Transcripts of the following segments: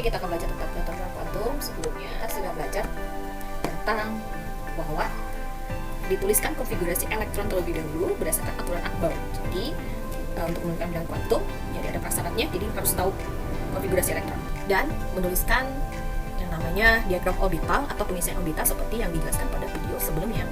kita akan belajar tentang pengetahuan kuantum. Sebelumnya sudah belajar tentang bahwa dituliskan konfigurasi elektron terlebih dahulu berdasarkan aturan Akbaum. Jadi untuk menemukan bilangan kuantum, jadi ada prasyaratnya, jadi harus tahu konfigurasi elektron dan menuliskan yang namanya diagram orbital atau pengisian orbital seperti yang dijelaskan pada video sebelumnya.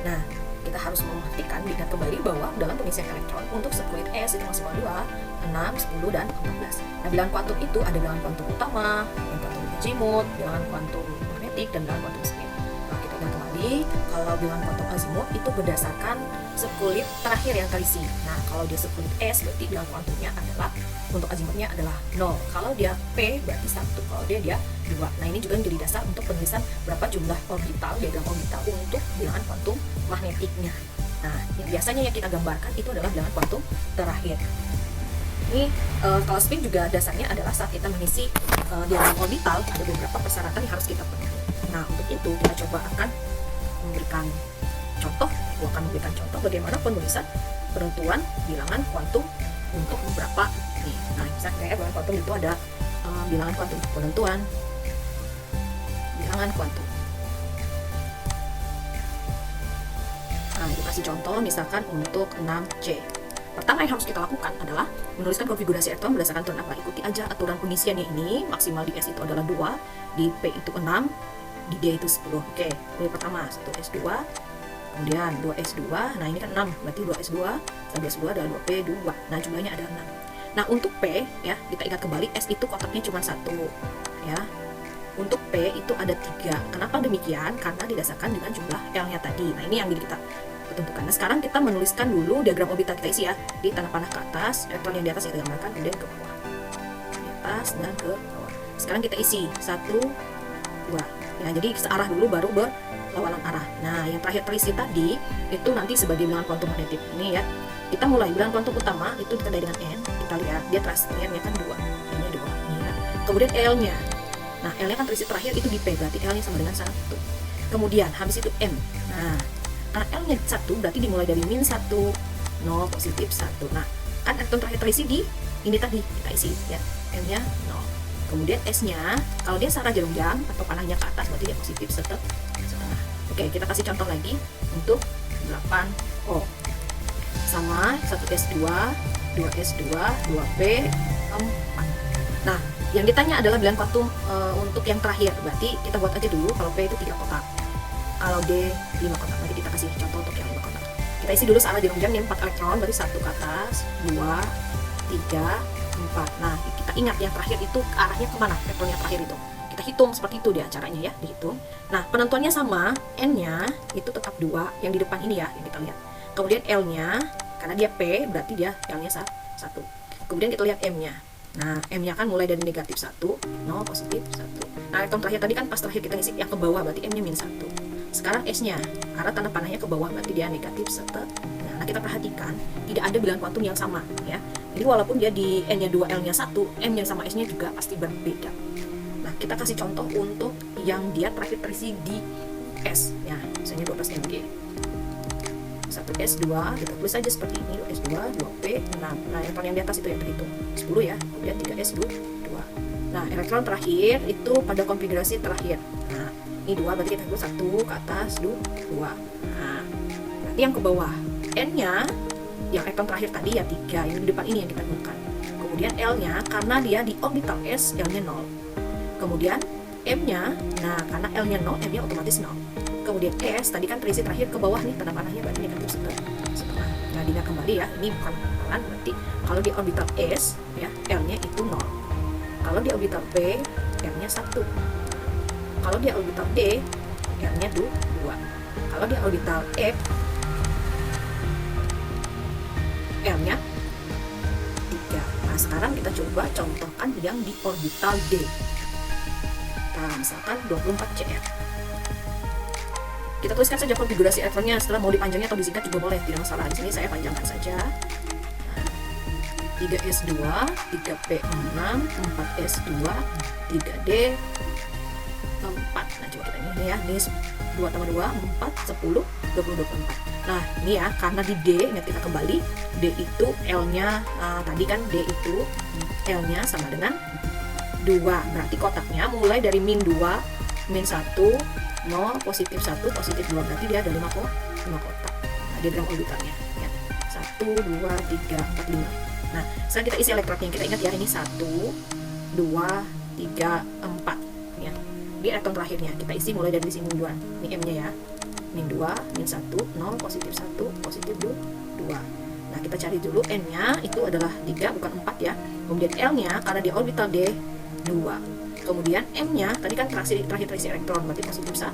Nah, kita harus memperhatikan, diingat kembali bahwa dalam pengisian elektron untuk sekulit S itu maksimal 2, 6, 10, dan 14. Nah, bilangan kuantum itu ada bilangan kuantum utama, bilangan kuantum azimut, bilangan kuantum magnetik, dan bilangan kuantum spin. Nah, kita ingat kembali, kalau bilangan kuantum azimut itu berdasarkan sekulit terakhir yang terisi. Nah, kalau dia sekulit S, berarti bilangan kuantumnya adalah, untuk azimutnya adalah 0. Kalau dia P, berarti 1. Kalau dia 2. Nah, ini juga menjadi dasar untuk penulisan berapa jumlah orbital, diagram orbital untuk bilangan kuantum magnetiknya. Nah, yang biasanya yang kita gambarkan itu adalah bilangan kuantum terakhir. Ini kalau spin juga dasarnya adalah saat kita mengisi diagram orbital, ada beberapa persyaratan yang harus kita penuhi. Nah, untuk itu kita coba akan memberikan contoh, bagaimana penulisan penentuan bilangan kuantum untuk beberapa nih. Nah, misalnya kayak bilangan kuantum itu ada bilangan kuantum penentuan bilangan kuantum. Nah, dikasih contoh misalkan untuk 6C. Pertama yang harus kita lakukan adalah menuliskan konfigurasi elektron berdasarkan aturan apa. Ikuti aja aturan pengisiannya ini. Maksimal di S itu adalah 2, di P itu 6, di D itu 10. Oke, ini pertama 1S2, kemudian 2S2. Nah, ini kan 6, berarti 2S2 sampai S2 adalah 2P2. Nah, jumlahnya ada 6. Nah, untuk P ya, kita ingat kembali S itu kotaknya cuma 1 ya. Untuk P itu ada 3. Kenapa demikian? Karena didasarkan dengan jumlah L-nya tadi. Nah, ini yang kita tentukan. Nah, sekarang kita menuliskan dulu diagram orbital kita isi ya. Di tanda panah ke atas, elektron yang di atas kita gambarkan, kemudian ke bawah. Di atas dan ke bawah. Sekarang kita isi 1, 2. Ya, jadi searah dulu baru berlawanan arah. Nah, yang terakhir terisi tadi itu nanti sebagai bilangan kuantum magnetik. Ini ya. Kita mulai bilangan kuantum utama itu ditandai dengan N. Kita lihat dia terasi N-nya kan 2. N-nya 2. Ini ya. Kemudian L-nya. Nah, L-nya kan terisi terakhir itu di P, berarti L-nya sama dengan 1. Kemudian habis itu M. Nah, karena L-nya 1 berarti dimulai dari min 1, 0, positif 1. Nah, kan elektron terakhir terisi di ini tadi, kita isi ya. M-nya 0. Kemudian S-nya, kalau dia searah jarum jam atau panahnya ke atas, berarti dia positif setengah. Oke, kita kasih contoh lagi untuk 8O. Sama 1S2, 2S2, 2P, 4. Nah, yang ditanya adalah bilangan kuantum untuk yang terakhir. Berarti kita buat aja dulu, kalau P itu 3 kotak. Kalau D 5 kotak. Nanti kita kasih contoh untuk yang 5 kotak. Kita isi dulu searah jarum jam yang 4 elektron, berarti 1 ke atas, 2, 3, 4. Nah, kita ingat yang terakhir itu arahnya kemana? Elektron yang terakhir itu. Kita hitung seperti itu dia caranya ya, dihitung. Nah, penentuannya sama, N-nya itu tetap 2, yang di depan ini ya, yang kita lihat. Kemudian L-nya, karena dia P, berarti dia L-nya 1. Kemudian kita lihat M-nya. Nah, M-nya kan mulai dari negatif 1, 0, positif 1. Nah, elektron terakhir tadi kan pas terakhir kita ngisi yang ke bawah, berarti M-nya min 1. Sekarang S-nya, arah tanda panahnya ke bawah, berarti dia negatif 1. Nah, kita perhatikan, tidak ada bilangan kuantum yang sama ya. Jadi walaupun dia di N-nya 2, L-nya 1, M-nya sama S-nya juga pasti berbeda. Nah, kita kasih contoh untuk yang dia terakhir terisi di S ya, misalnya 12 Mg. 1S2, kita tulis saja seperti ini, 2S2, 2P, 6. Nah, elektron yang di atas itu yang terhitung 10 ya, kemudian 3S2. Nah, elektron terakhir itu pada konfigurasi terakhir. Nah, ini 2, berarti kita tulis 1 ke atas, 2. Nah, berarti yang ke bawah N-nya, yang elektron terakhir tadi ya 3, yang di depan ini yang kita gunakan. Kemudian L-nya, karena dia di orbital S, L-nya 0. Kemudian M-nya, nah karena L-nya 0, M-nya otomatis 0. Kemudian S, tadi kan terisi terakhir ke bawah nih, tanda panahnya berarti negatif setengah. Nah, dina kembali ya, ini bukan pelan, berarti kalau di orbital S, ya L-nya itu 0. Kalau di orbital P, M-nya 1. Kalau di orbital D, L-nya 2. Kalau di orbital F, L-nya 3. Nah, sekarang kita coba contohkan yang di orbital D. Nah, misalkan 24Cr. Kita tuliskan saja konfigurasi elektronnya, setelah mau dipanjangnya atau disingkat juga boleh, tidak masalah. Di sini saya panjangkan saja. 3S2, 3P6, 4S2, 3D, 4. Nah, coba kita ini ya, ini 2 tambah 2, 4, 10, 20, 24. Nah, ini ya, karena di D, ingat kita kembali, D itu L-nya, tadi kan D itu L-nya sama dengan 2. Berarti kotaknya mulai dari min 2, min 1, 0, positif 1, positif 2. Berarti dia ada 5 kotak. Nah, diagram orbitalnya ya. 1, 2, 3, 4, 5. Nah, sekarang kita isi elektrodnya. Kita ingat ya, ini 1, 2, 3, 4 ya. Di elektron terakhirnya kita isi mulai dari sini 2. Ini M-nya ya. Min 2, min 1, 0, positif 1, positif 2. Nah, kita cari dulu N-nya itu adalah 3 bukan 4 ya. Kemudian L-nya karena di orbital D 2. Kemudian M-nya tadi kan terakhir terisi elektron, berarti positif 1.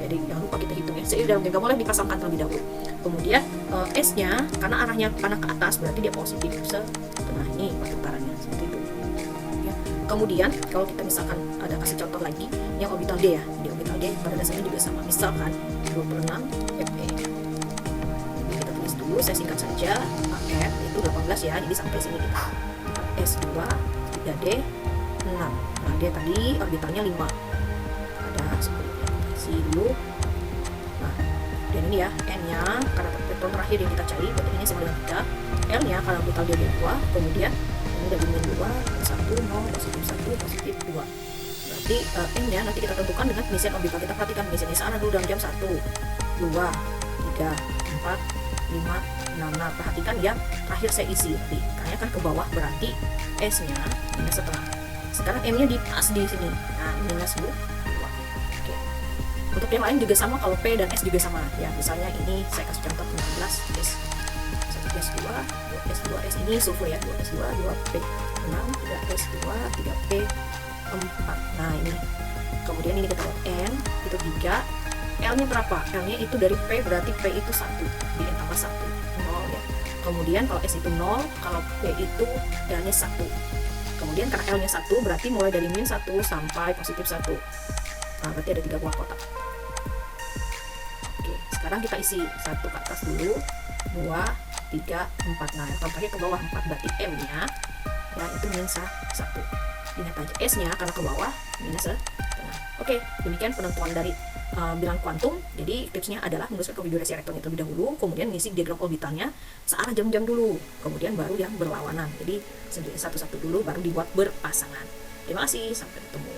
Jadi jangan lupa kita hitung ya. Seimbang nggak boleh dipasangkan terlebih dahulu. Kemudian S-nya karena arahnya panah ke atas, berarti dia positif setengah. Ini perputarannya seperti itu. Ya. Kemudian kalau kita misalkan ada kasih contoh lagi yang orbital D ya. Di orbital D pada dasarnya juga sama. Misalkan 26 Fe. Jadi kita tulis dulu, saya singkat saja. F itu 18 ya. Jadi sampai sini kita S2 3D 6. Nah, dia tadi orbitalnya 5. Ada seperti ini. Isi dulu. Nah, dan ini ya, N-nya karena elektron terakhir yang kita cari, berarti ini sama dengan 3. L-nya karena orbital dia 2. Kemudian ini udah min 2, 1, 0, positif 1, positif 2. Berarti N-nya nanti kita tentukan dengan pengisian orbital. Kita perhatikan pengisiannya sana dulu dalam jam 1, 2, 3, 4, 5, 6. Nah, perhatikan yang terakhir saya isi. Karena kan ke bawah berarti S-nya minus setengah. Sekarang M-nya di pas di sini. Nah, minus 2. Oke. Untuk yang lain juga sama, kalau P dan S juga sama. Ya, misalnya ini saya kasih contoh 16 S. 1 S2, 2 S2, S ini sulfur ya. 2 S2, 2 P. 6, 3 S2, 3 P, 4. Nah, ini. Kemudian ini kita lihat N itu 3. L-nya berapa? L-nya itu dari P, berarti P itu 1. Di N tambah 1. 0 ya. Kemudian kalau S itu 0, kalau P itu L-nya 1. Kemudian karena L-nya 1, berarti mulai dari min 1 sampai positif 1. Nah, berarti ada 3 buah kotak. Oke, sekarang kita isi 1 ke atas dulu. 2, 3, 4. Nah, yang terakhir ke bawah 4, berarti M-nya ya itu minus 1. Ingat aja S-nya karena ke bawah minus 1. Oke, demikian penentuan dari bilangan kuantum. Jadi tipsnya adalah menuliskan konfigurasi elektron terlebih dahulu, kemudian mengisi diagram orbitalnya searah jam-jam dulu, kemudian baru yang berlawanan. Jadi sendiri satu-satu dulu, baru dibuat berpasangan. Terima kasih, sampai ketemu.